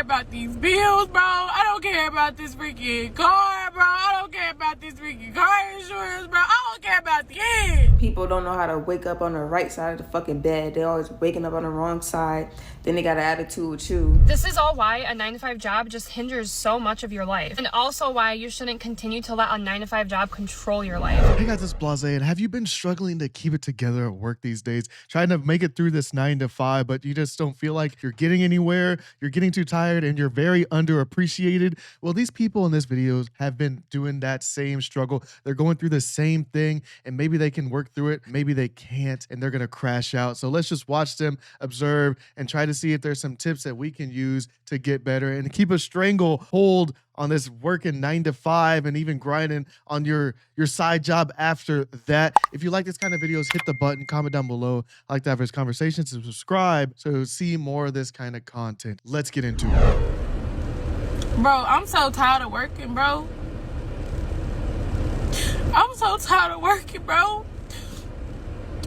care about these bills, bro. I don't care about this freaking car, bro. I don't care about this freaking car insurance, bro. I don't care about the end. People don't know how to wake up on the right side of the fucking bed. They always waking up on the wrong side. Then they got an attitude with you. This is all why a 9-to-5 job just hinders so much of your life. And also why you shouldn't continue to let a 9-to-5 job control your life. Hey guys, it's Blahzaye, and have you been struggling to keep it together at work these days? Trying to make it through this 9-to-5, but you just don't feel like you're getting anywhere, you're getting too tired, and you're very underappreciated? Well, these people in this video have been doing that same struggle. They're going through the same thing, and maybe they can work through it, maybe they can't, and they're gonna crash out. So let's just watch them, observe, and try to see if there's some tips that we can use to get better and keep a stranglehold on this working 9-to-5 and even grinding on your side job after that. If you like this kind of videos, hit the button, comment down below. I like to have this conversation, so subscribe so see more of this kind of content. Let's get into it. Bro, I'm so tired of working, bro. I'm so tired of working, bro.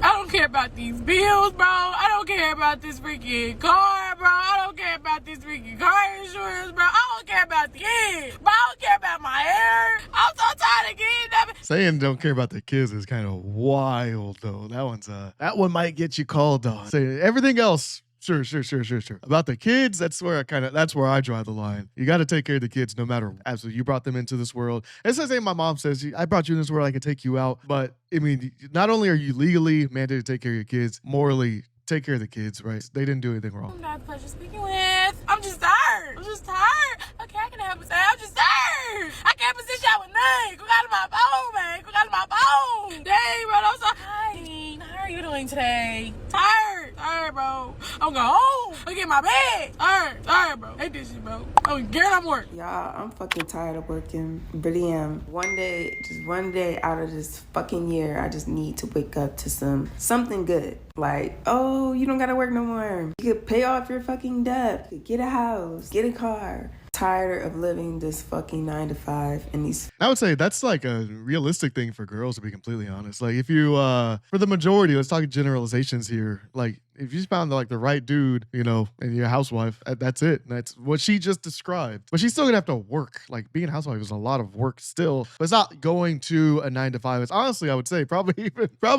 I don't care about these bills, bro. I don't care about this freaking car, bro. I don't care about this freaking car insurance, bro. I don't care about the end, bro. I don't care about my hair. I'm so tired of getting that. Saying don't care about the kids is kind of wild, though. That one might get you called on. Say everything else. Sure. About the kids, that's where I draw the line. You got to take care of the kids no matter what. Absolutely. You brought them into this world. It's the same my mom says, I brought you in this world, I can take you out. But I mean, not only are you legally mandated to take care of your kids, morally take care of the kids, right? They didn't do anything wrong. I'm not the pleasure speaking with. I'm just tired. Okay, I can help you say I'm just tired. I can't position out with nothing. Go out of my phone, man. Go out of my phone. Dang, bro, I'm so tired. How are you doing today? Tired, bro. I'm going home. I get my bed. Tired, bro. Hate this shit, bro. I'm scared I'm working. Y'all, I'm fucking tired of working. Really am. One day out of this fucking year, I just need to wake up to something good. Like, oh, you don't gotta work no more. You could pay off your fucking debt. You could get a house, get a car. Tired of living this fucking 9-to-5 and these. I would say that's like a realistic thing for girls, to be completely honest. Like if you, for the majority, let's talk generalizations here. Like if you found like the right dude, you know, and you're a housewife, that's it. That's what she just described. But she's still gonna have to work. Like being a housewife is a lot of work still, but it's not going to a 9-to-5. It's honestly, I would say probably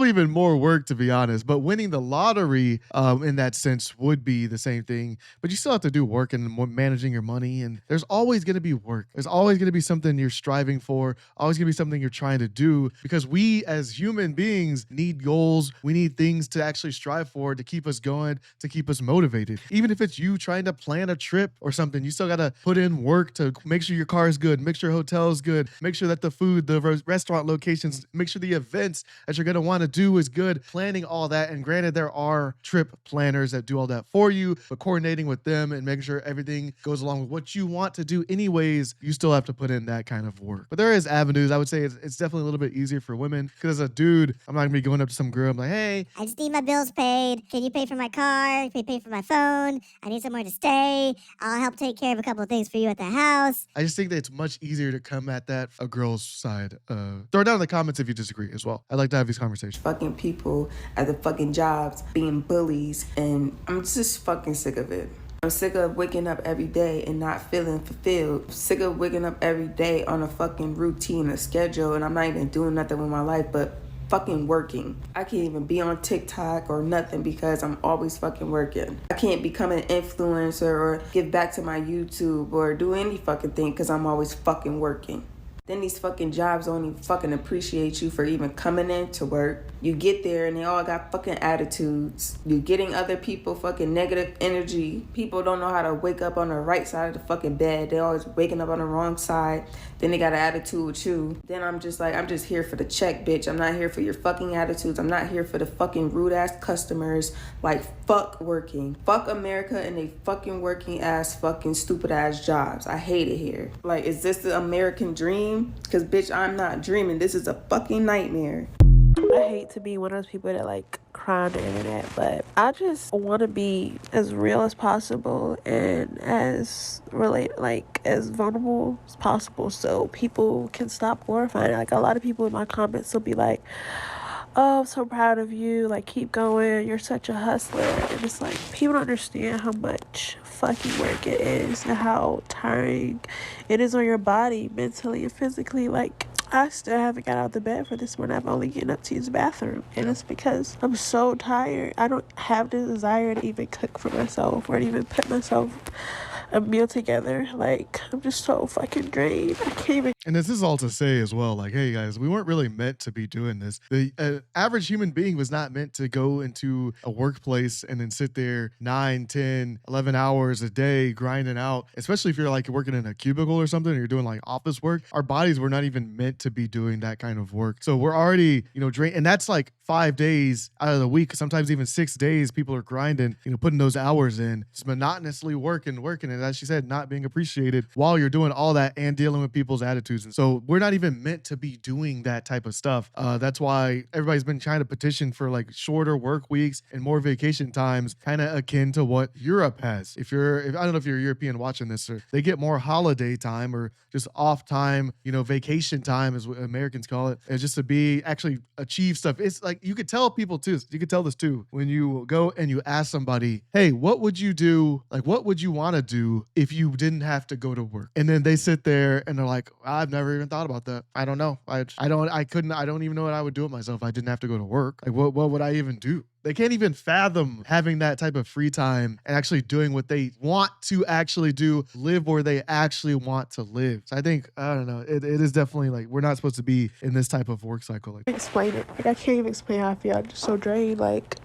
even more work, to be honest. But winning the lottery, in that sense, would be the same thing. But you still have to do work and managing your money, and there's always gonna be work. There's always gonna be something you're striving for. Always gonna be something you're trying to do, because we as human beings need goals. We need things to actually strive for to keep us going, to keep us motivated. Even if it's you trying to plan a trip or something, you still got to put in work to make sure your car is good, make sure your hotel is good, make sure that the food, the restaurant locations, make sure the events that you're going to want to do is good, planning all that. And granted, there are trip planners that do all that for you, but coordinating with them and making sure everything goes along with what you want to do anyways, you still have to put in that kind of work. But there is avenues. I would say it's definitely a little bit easier for women, because as a dude, I'm not going to be going up to some girl, I'm like, hey, I just need my bills paid. Can you pay for my car? Can you pay for my phone? I need somewhere to stay. I'll help take care of a couple of things for you at the house. I just think that it's much easier to come at that a girl's side. Throw it down in the comments if you disagree as well. I'd like to have these conversations. Fucking people at the fucking jobs being bullies, and I'm just fucking sick of it. I'm sick of waking up every day and not feeling fulfilled. I'm sick of waking up every day on a fucking routine, a schedule, and I'm not even doing nothing with my life but fucking working. I can't even be on TikTok or nothing because I'm always fucking working. I can't become an influencer or give back to my YouTube or do any fucking thing because I'm always fucking working. Then these fucking jobs don't even fucking appreciate you for even coming in to work. You get there and they all got fucking attitudes. You're getting other people fucking negative energy. People don't know how to wake up on the right side of the fucking bed. They always waking up on the wrong side. Then they got an attitude with you. Then I'm just like, I'm just here for the check, bitch. I'm not here for your fucking attitudes. I'm not here for the fucking rude ass customers. Like, fuck working. Fuck America and they fucking working ass fucking stupid ass jobs. I hate it here. Like, is this the American dream? Because bitch, I'm not dreaming. This is a fucking nightmare. I hate to be one of those people that like cry on the internet, but I just want to be as real as possible and as as vulnerable as possible, so people can stop glorifying it. Like, a lot of people in my comments will be like, oh, I'm so proud of you. Like, keep going. You're such a hustler. And it's like, people don't understand how much fucking work it is and how tiring it is on your body, mentally and physically. Like, I still haven't got out of the bed for this morning. I'm only getting up to use the bathroom. And it's because I'm so tired. I don't have the desire to even cook for myself or to even put myself a meal together. Like, I'm just so fucking drained. I can't even. And this is all to say as well, like, hey guys, we weren't really meant to be doing this. The average human being was not meant to go into a workplace and then sit there 9, 10, 11 hours a day grinding out, especially if you're like working in a cubicle or something, or you're doing like office work. Our bodies were not even meant to be doing that kind of work. So we're already, drained. And that's like 5 days out of the week, sometimes even 6 days, people are grinding, putting those hours in, just monotonously working. And as she said, not being appreciated while you're doing all that and dealing with people's attitudes. And so we're not even meant to be doing that type of stuff. That's why everybody's been trying to petition for like shorter work weeks and more vacation times, kind of akin to what Europe has. If I don't know if you're European watching this, or they get more holiday time or just off time, vacation time is what Americans call it. And just to be actually achieve stuff. It's like, you could tell people too, you could tell this too, when you go and you ask somebody, hey, what would you do? Like, what would you want to do if you didn't have to go to work? And then they sit there and they're like, I've never even thought about that. I don't know. I don't even know what I would do with myself if I didn't have to go to work. Like, what would I even do? They can't even fathom having that type of free time and actually doing what they want to actually do, live where they actually want to live. So I think, I don't know, it is definitely like, we're not supposed to be in this type of work cycle. Like, Explain it. Like, I can't even explain how I feel. I'm just so drained. Like,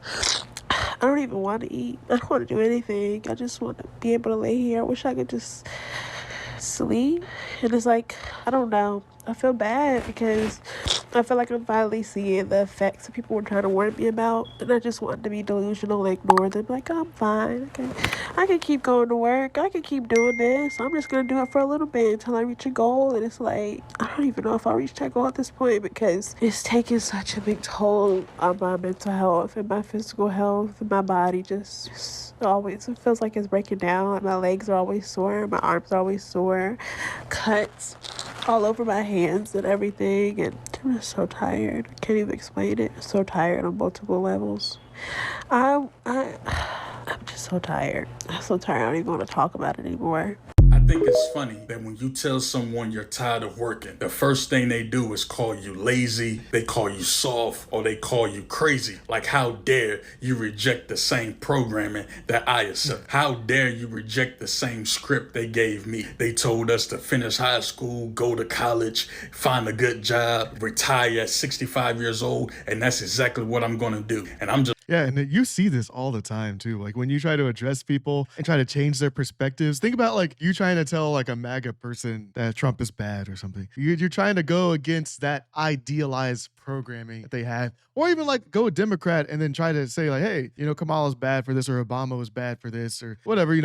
I don't even want to eat. I don't want to do anything. I just want to be able to lay here. I wish I could just sleep. And it's like, I don't know. I feel bad because I feel like I'm finally seeing the effects that people were trying to warn me about. And I just wanted to be delusional and ignore them. Like, oh, I'm fine. Okay. I can keep going to work. I can keep doing this. I'm just going to do it for a little bit until I reach a goal. And it's like, I don't even know if I'll reach that goal at this point because it's taking such a big toll on my mental health and my physical health and my body just always, it feels like it's breaking down. My legs are always sore. My arms are always sore. Cuts all over my hands and everything, and I'm just so tired. I can't even explain it. I'm so tired on multiple levels. I'm just so tired. I'm so tired. I don't even want to talk about it anymore. I think it's funny that when you tell someone you're tired of working, the first thing they do is call you lazy, they call you soft, or they call you crazy. Like, how dare you reject the same programming that I accept? How dare you reject the same script they gave me? They told us to finish high school, go to college, find a good job, retire at 65 years old, and that's exactly what I'm gonna do. And I'm just yeah, and you see this all the time too. Like when you try to address people and try to change their perspectives, think about like you trying to tell like a MAGA person that Trump is bad or something. You're trying to go against that idealized programming that they had, or even like go Democrat and then try to say like, hey, Kamala's bad for this, or Obama was bad for this, or whatever,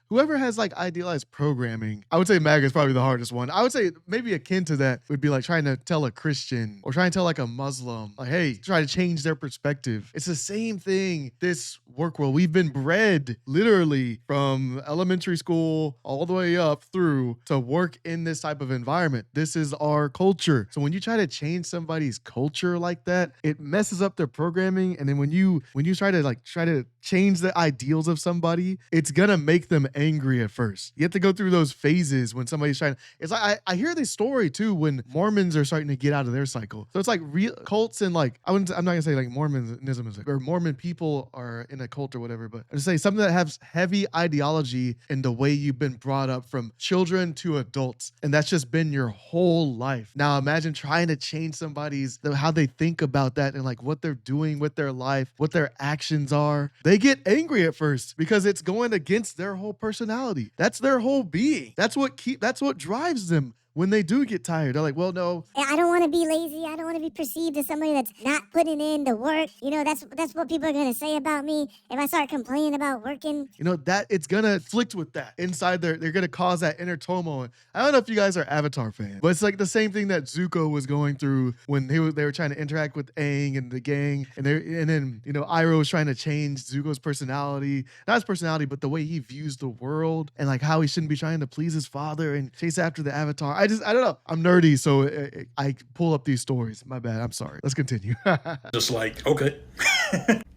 whoever has like idealized programming. I would say MAGA is probably the hardest one. I would say maybe akin to that would be like trying to tell a Christian or trying to tell like a Muslim, like, hey, try to change their perspective. It's the same thing. This work world, we've been bred literally from elementary school all the way up through to work in this type of environment. This is our culture. So when you try to change somebody's culture like that, it messes up their programming. And then when you try to change the ideals of somebody, it's gonna make them angry at first. You have to go through those phases when somebody's trying. It's like I hear this story too when Mormons are starting to get out of their cycle. So it's like real cults and like I'm not gonna say like Mormonism is like, or Mormon people are in a cult or whatever, but I just say something that has heavy ideology in the way you've been brought up from children to adults, and that's just been your whole life. Now imagine trying to change somebody's how they think about that and like what they're doing with their life, what their actions are. They get angry at first because it's going against their whole personality. That's their whole being. That's what drives them. When they do get tired, they're like, well, no. I don't want to be lazy. I don't want to be perceived as somebody that's not putting in the work. That's what people are going to say about me if I start complaining about working. That it's going to conflict with that inside they're going to cause that inner turmoil. I don't know if you guys are Avatar fans, but it's like the same thing that Zuko was going through when they were trying to interact with Aang and the gang. And then Iroh was trying to change Zuko's personality, not his personality, but the way he views the world and like how he shouldn't be trying to please his father and chase after the Avatar. I don't know. I'm nerdy, so I pull up these stories. My bad. I'm sorry. Let's continue. Just like, okay.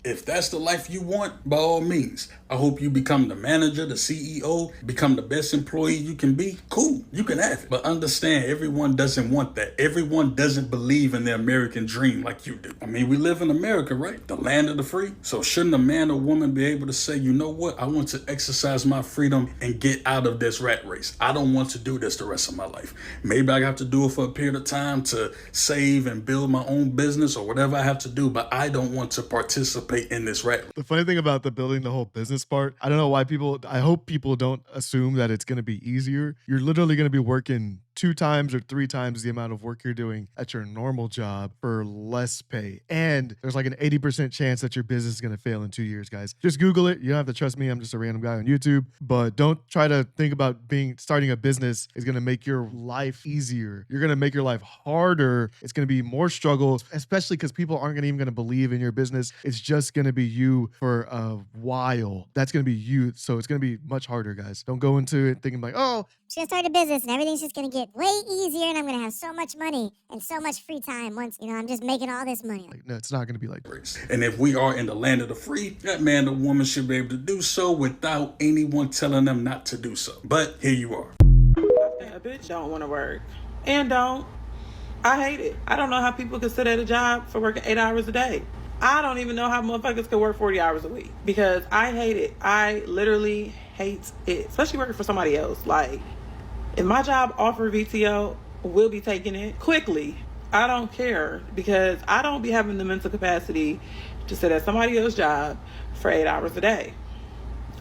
If that's the life you want, by all means, I hope you become the manager, the CEO, become the best employee you can be. Cool, you can have it. But understand, everyone doesn't want that. Everyone doesn't believe in the American dream like you do. I mean, we live in America, right? The land of the free. So shouldn't a man or woman be able to say, you know what? I want to exercise my freedom and get out of this rat race. I don't want to do this the rest of my life. Maybe I have to do it for a period of time to save and build my own business or whatever I have to do, but I don't want to participate in this rat race. The funny thing about the building the whole business part, I don't know why I hope people don't assume that it's going to be easier. You're literally going to be working 2 times or 3 times the amount of work you're doing at your normal job for less pay. And there's like an 80% chance that your business is going to fail in 2 years, guys. Just Google it. You don't have to trust me. I'm just a random guy on YouTube. But don't try to think about starting a business is going to make your life easier. You're going to make your life harder. It's going to be more struggle, especially because people aren't even going to believe in your business. It's just going to be you for a while. That's going to be you. So it's going to be much harder, guys. Don't go into it thinking like, oh, I'm just gonna start a business and everything's just gonna get way easier and I'm gonna have so much money and so much free time once, I'm just making all this money. no, it's not going to be like that. And if we are in the land of the free, that man or woman should be able to do so without anyone telling them not to do so. But here you are. A bitch don't want to work. And don't. I hate it. I don't know how people can sit at a job for working 8 hours a day. I don't even know how motherfuckers can work 40 hours a week because I hate it. I literally hate it, especially working for somebody else. Like, if my job offer VTO, we'll be taking it quickly. I don't care because I don't be having the mental capacity to sit at somebody else's job for 8 hours a day.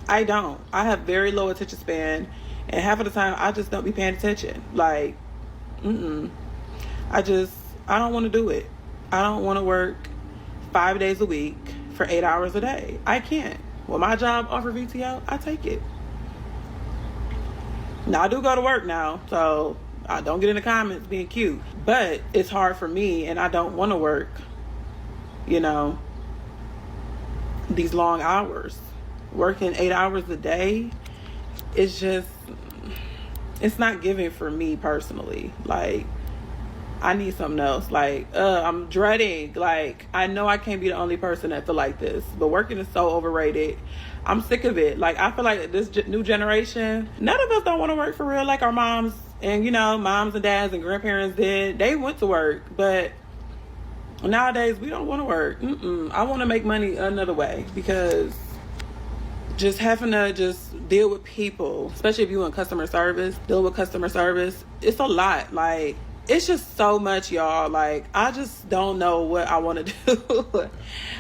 I don't. I have very low attention span, and half of the time I just don't be paying attention. Like, I don't want to do it. I don't want to work 5 days a week for 8 hours a day. I can't. When my job offer VTO, I take it. Now, I do go to work now, so I don't get in the comments being cute. But it's hard for me, and I don't want to work, these long hours. Working 8 hours a day, it's not giving for me personally. Like, I need something else. Like, I'm dreading. Like, I know I can't be the only person that feel like this, but working is so overrated. I'm sick of it. Like, I feel like this new generation, none of us don't want to work for real like our moms and, moms and dads and grandparents did. They went to work, but nowadays we don't want to work. I want to make money another way because just having to just deal with people, especially if you want customer service, deal with customer service, it's a lot. Like, it's just so much, y'all. Like, I just don't know what I want to do.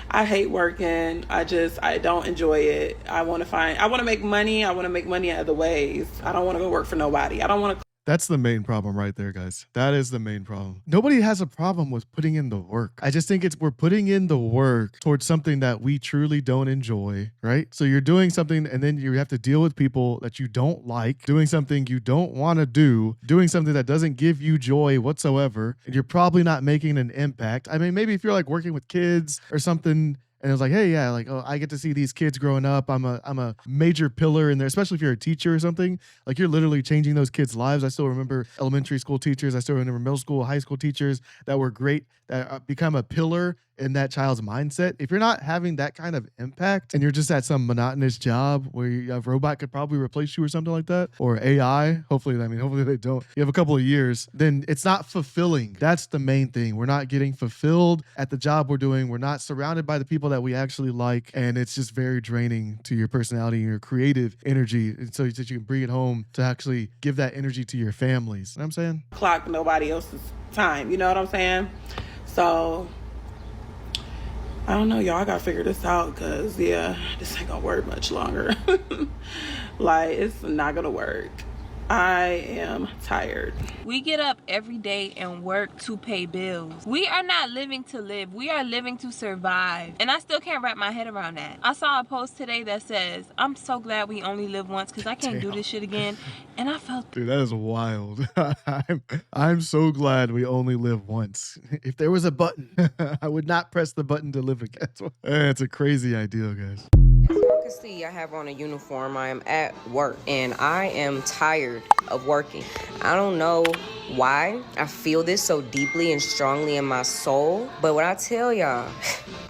I hate working. I don't enjoy it. I want to make money. I want to make money in other ways. I don't want to go work for nobody. I don't want to. That's the main problem right there, guys. That is the main problem. Nobody has a problem with putting in the work. I just think we're putting in the work towards something that we truly don't enjoy, right? So you're doing something and then you have to deal with people that you don't like, doing something you don't want to do, doing something that doesn't give you joy whatsoever, and you're probably not making an impact. I mean, maybe if you're like working with kids or something, and it was like, hey, yeah, like, oh, I get to see these kids growing up. I'm a major pillar in there, especially if you're a teacher or something. Like, you're literally changing those kids' lives. I still remember elementary school teachers. I still remember middle school, high school teachers that were great, that become a pillar in that child's mindset. If you're not having that kind of impact and you're just at some monotonous job where a robot could probably replace you or something like that, or AI, hopefully they don't. You have a couple of years, then it's not fulfilling. That's the main thing. We're not getting fulfilled at the job we're doing. We're not surrounded by the people that we actually like, and it's just very draining to your personality and your creative energy, and so that you can bring it home to actually give that energy to your families. You know what I'm saying? Clock nobody else's time. You know what I'm saying? So I don't know, y'all. I gotta figure this out because, this ain't gonna work much longer. Like, it's not gonna work. I am tired. We get up every day and work to pay bills. We are not living to live. We are living to survive. And I still can't wrap my head around that. I saw a post today that says, I'm so glad we only live once because I can't do this shit again. And I felt... Dude, that is wild. I'm so glad we only live once. If there was a button, I would not press the button to live again. It's a crazy idea, guys. can see, I have on a uniform. I am at work, and I am tired of working. I don't know why I feel this so deeply and strongly in my soul, but when I tell y'all,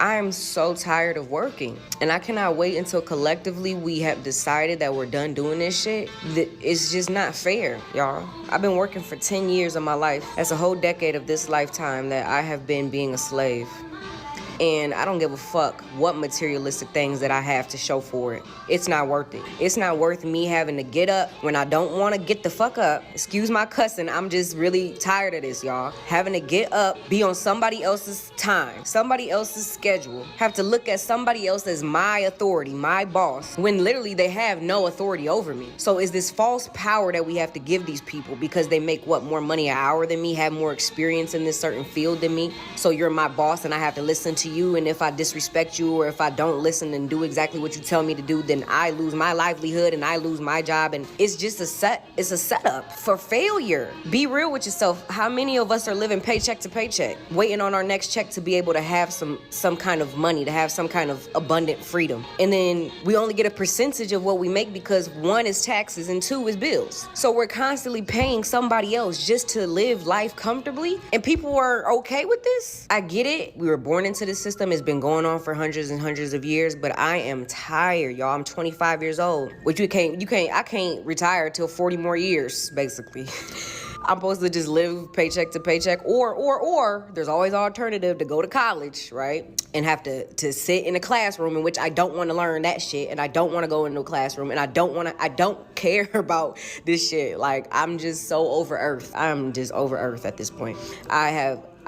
I am so tired of working, and I cannot wait until collectively we have decided that we're done doing this shit. It's just not fair, y'all. I've been working for 10 years of my life. That's a whole decade of this lifetime that I have been being a slave. And I don't give a fuck what materialistic things that I have to show for it. It's not worth it. It's not worth me having to get up when I don't want to get the fuck up. Excuse my cussing, I'm just really tired of this, y'all. Having to get up, be on somebody else's time, somebody else's schedule, have to look at somebody else as my authority, my boss, when literally they have no authority over me. So is this false power that we have to give these people because they make, what, more money an hour than me, have more experience in this certain field than me? So you're my boss and I have to listen to you, and if I disrespect you or if I don't listen and do exactly what you tell me to do, then I lose my livelihood and I lose my job. And it's just it's a setup for failure. Be real with yourself. How many of us are living paycheck to paycheck, waiting on our next check to be able to have some kind of money, to have some kind of abundant freedom? And then we only get a percentage of what we make because 1 is taxes and 2 is bills. So we're constantly paying somebody else just to live life comfortably, and people are okay with this. I get it. We were born into this system. It's been going on for hundreds and hundreds of years, but I am tired, y'all. I'm 25 years old, which I can't retire till 40 more years, basically. I'm supposed to just live paycheck to paycheck, or there's always an alternative to go to college, right? And have to sit in a classroom in which I don't want to learn that shit, and I don't want to go into a classroom, and I don't care about this shit. Like, I'm just so over earth. I'm just over earth at this point.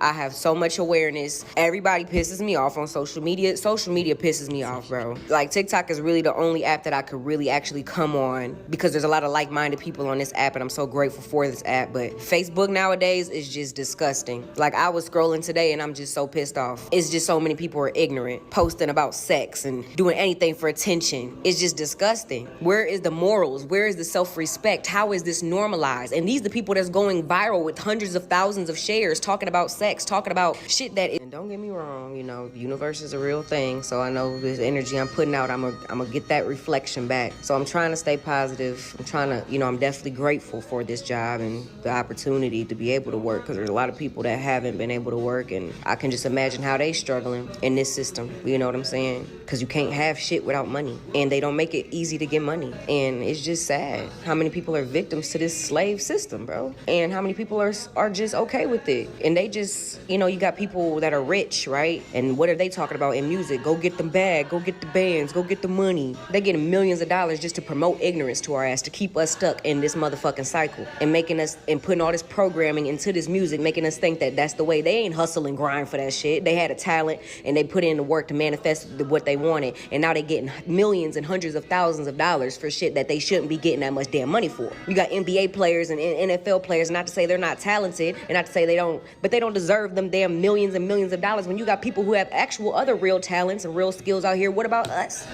I have so much awareness. Everybody pisses me off on social media. Social media pisses me off, bro. Like, TikTok is really the only app that I could really actually come on because there's a lot of like-minded people on this app, and I'm so grateful for this app. But Facebook nowadays is just disgusting. Like, I was scrolling today, and I'm just so pissed off. It's just so many people are ignorant, posting about sex and doing anything for attention. It's just disgusting. Where is the morals? Where is the self-respect? How is this normalized? And these are the people that's going viral with hundreds of thousands of shares talking about sex, talking about shit that is. And don't get me wrong, you know, the universe is a real thing, so I know this energy I'm putting out, I'm gonna get that reflection back. So I'm trying to stay positive. I'm trying to, you know, I'm definitely grateful for this job and the opportunity to be able to work, because there's a lot of people that haven't been able to work, and I can just imagine how they struggling in this system. You know what I'm saying? Because you can't have shit without money, and they don't make it easy to get money, and it's just sad how many people are victims to this slave system, bro, and how many people are just okay with it, and they just, you know, you got people that are rich, right? And what are they talking about in music? Go get the bag, go get the bands, go get the money. They getting millions of dollars just to promote ignorance to our ass, to keep us stuck in this motherfucking cycle, and making us, and putting all this programming into this music, making us think that that's the way. They ain't hustle and grind for that shit. They had a talent and they put in the work to manifest what they wanted, and now they getting millions and hundreds of thousands of dollars for shit that they shouldn't be getting that much damn money for. You got NBA players and NFL players, not to say they're not talented, and not to say they don't, but they don't deserve them damn millions and millions of dollars when you got people who have actual other real talents and real skills out here. What about us?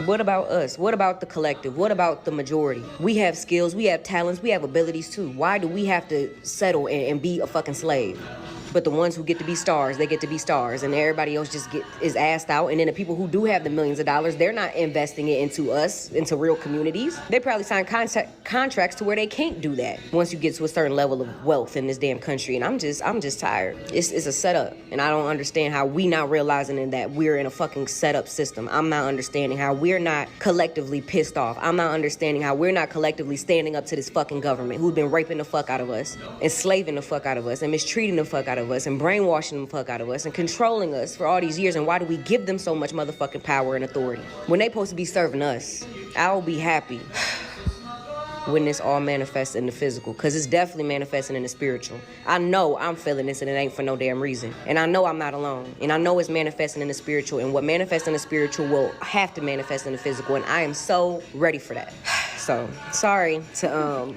What about us? What about the collective? What about the majority? We have skills, we have talents, we have abilities too. Why do we have to settle and be a fucking slave? But the ones who get to be stars, they get to be stars, and everybody else just is assed out. And then the people who do have the millions of dollars, they're not investing it into us, into real communities. They probably sign contracts to where they can't do that once you get to a certain level of wealth in this damn country. And I'm just tired. It's a setup, and I don't understand how we not realizing that we're in a fucking setup system. I'm not understanding how we're not collectively pissed off. I'm not understanding how we're not collectively standing up to this fucking government who's been raping the fuck out of us, enslaving the fuck out of us, and mistreating the fuck out of us, and brainwashing the fuck out of us, and controlling us for all these years. And why do we give them so much motherfucking power and authority when they supposed to be serving us? I'll be happy when this all manifests in the physical, because it's definitely manifesting in the spiritual. I know I'm feeling this, and it ain't for no damn reason. And I know I'm not alone. And I know it's manifesting in the spiritual, and what manifests in the spiritual will have to manifest in the physical, and I am so ready for that. So, sorry to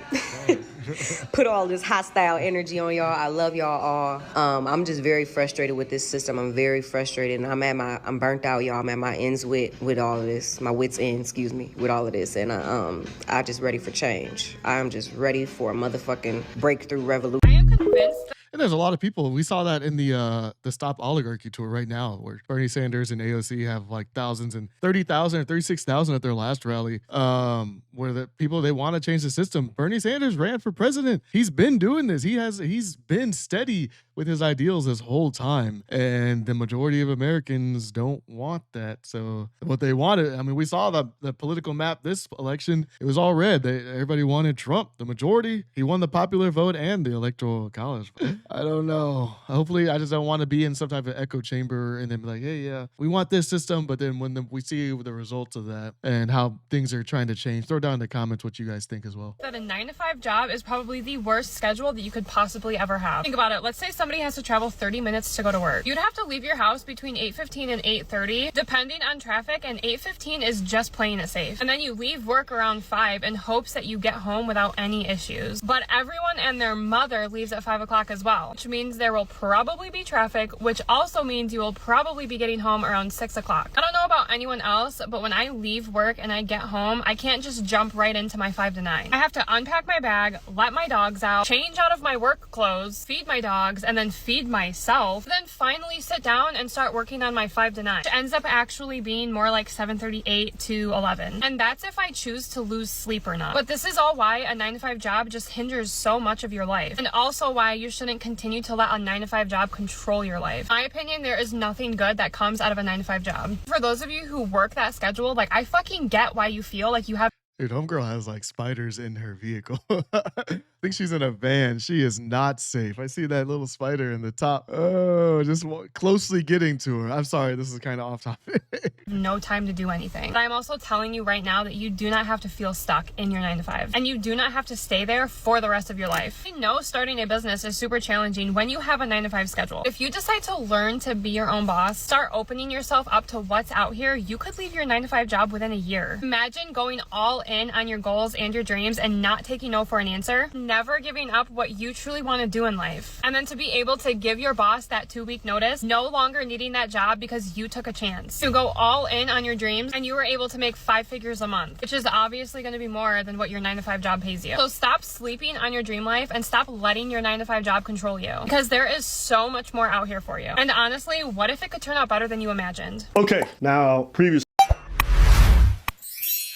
put all this hostile energy on y'all. I love y'all all. I'm just very frustrated with this system. I'm very frustrated, and I'm burnt out, y'all. I'm at my ends with all of this. My wits end, excuse me, with all of this. And I'm just ready for change. I'm just ready for a motherfucking breakthrough revolution. I am convinced. And there's a lot of people. We saw that in the Stop Oligarchy tour right now, where Bernie Sanders and AOC have like thousands and 30,000 or 36,000 at their last rally. Where the people, they want to change the system. Bernie Sanders ran for president. He's been doing this. He's been steady with his ideals this whole time, and the majority of Americans don't want that. So what they wanted, I mean, we saw the political map this election. It was all red. Everybody wanted Trump. The majority, he won the popular vote and the electoral college. I don't know. Hopefully, I just don't want to be in some type of echo chamber and then be like, hey, yeah, we want this system. But then when we see the results of that and how things are trying to change, throw down in the comments what you guys think as well. That a 9-to-5 job is probably the worst schedule that you could possibly ever have. Think about it. Let's say somebody has to travel 30 minutes to go to work. You'd have to leave your house between 8:15 and 8:30, depending on traffic, and 8:15 is just playing it safe. And then you leave work around 5 in hopes that you get home without any issues. But everyone and their mother leaves at 5 o'clock as well, which means there will probably be traffic, which also means you will probably be getting home around 6 o'clock. I don't know about anyone else, but when I leave work and I get home, I can't just jump right into my 5 to 9. I have to unpack my bag, let my dogs out, change out of my work clothes, feed my dogs, and then feed myself, then finally sit down and start working on my 5 to 9. It ends up actually being more like 7:38 to 11. And that's if I choose to lose sleep or not. But this is all why a 9-to-5 job just hinders so much of your life. And also why you shouldn't continue to let a 9-to-5 job control your life. In my opinion, there is nothing good that comes out of a 9-to-5 job. For those of you who work that schedule, like, I fucking get why you feel like you have. Dude, homegirl has like spiders in her vehicle. I think she's in a van. She is not safe. I see that little spider in the top. Oh, just closely getting to her. I'm sorry, this is kind of off topic. No time to do anything. But I'm also telling you right now that you do not have to feel stuck in your 9-to-5. And you do not have to stay there for the rest of your life. I know starting a business is super challenging when you have a 9-to-5 schedule. If you decide to learn to be your own boss, start opening yourself up to what's out here, you could leave your 9-to-5 job within a year. Imagine going all in on your goals and your dreams and not taking no for an answer, never giving up what you truly want to do in life, and then to be able to give your boss that 2-week notice, no longer needing that job because you took a chance to go all in on your dreams and you were able to make 5 figures a month, which is obviously going to be more than what your 9-to-5 job pays you. So stop sleeping on your dream life and stop letting your 9-to-5 job control you, because there is so much more out here for you. And honestly, what if it could turn out better than you imagined? Okay, now previous.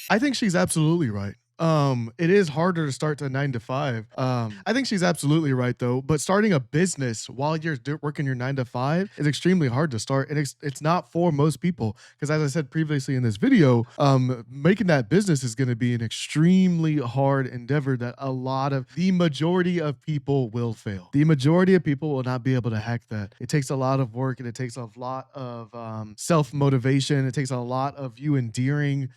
I think she's absolutely right. It is harder to start to 9-to-5. I think she's absolutely right though. But starting a business while you're working your 9-to-5 is extremely hard to start, and it's not for most people. Because as I said previously in this video, making that business is going to be an extremely hard endeavor that the majority of people will fail. The majority of people will not be able to hack that. It takes a lot of work, and it takes a lot of self-motivation. It takes a lot of you endearing,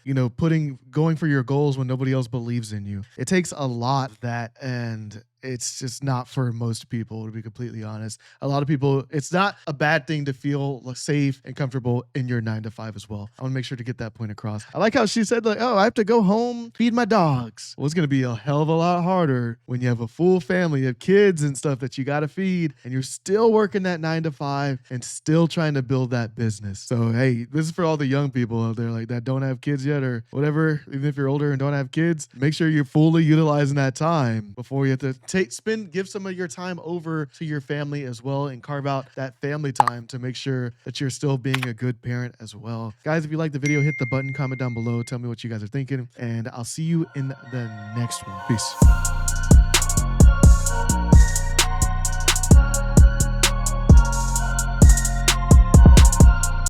going for your goals when nobody else believes in you. It takes a lot of that, and it's just not for most people, to be completely honest. A lot of people, it's not a bad thing to feel safe and comfortable in your 9-to-5 as well. I want to make sure to get that point across. I like how she said, like, oh, I have to go home, feed my dogs. Well, it's going to be a hell of a lot harder when you have a full family, you have kids and stuff that you got to feed, and you're still working that 9-to-5 and still trying to build that business. So, hey, this is for all the young people out there like that don't have kids yet or whatever. Even if you're older and don't have kids, make sure you're fully utilizing that time before you have to give some of your time over to your family as well, and carve out that family time to make sure that you're still being a good parent as well. Guys, if you like the video, hit the button, comment down below, tell me what you guys are thinking, and I'll see you in the next one. Peace.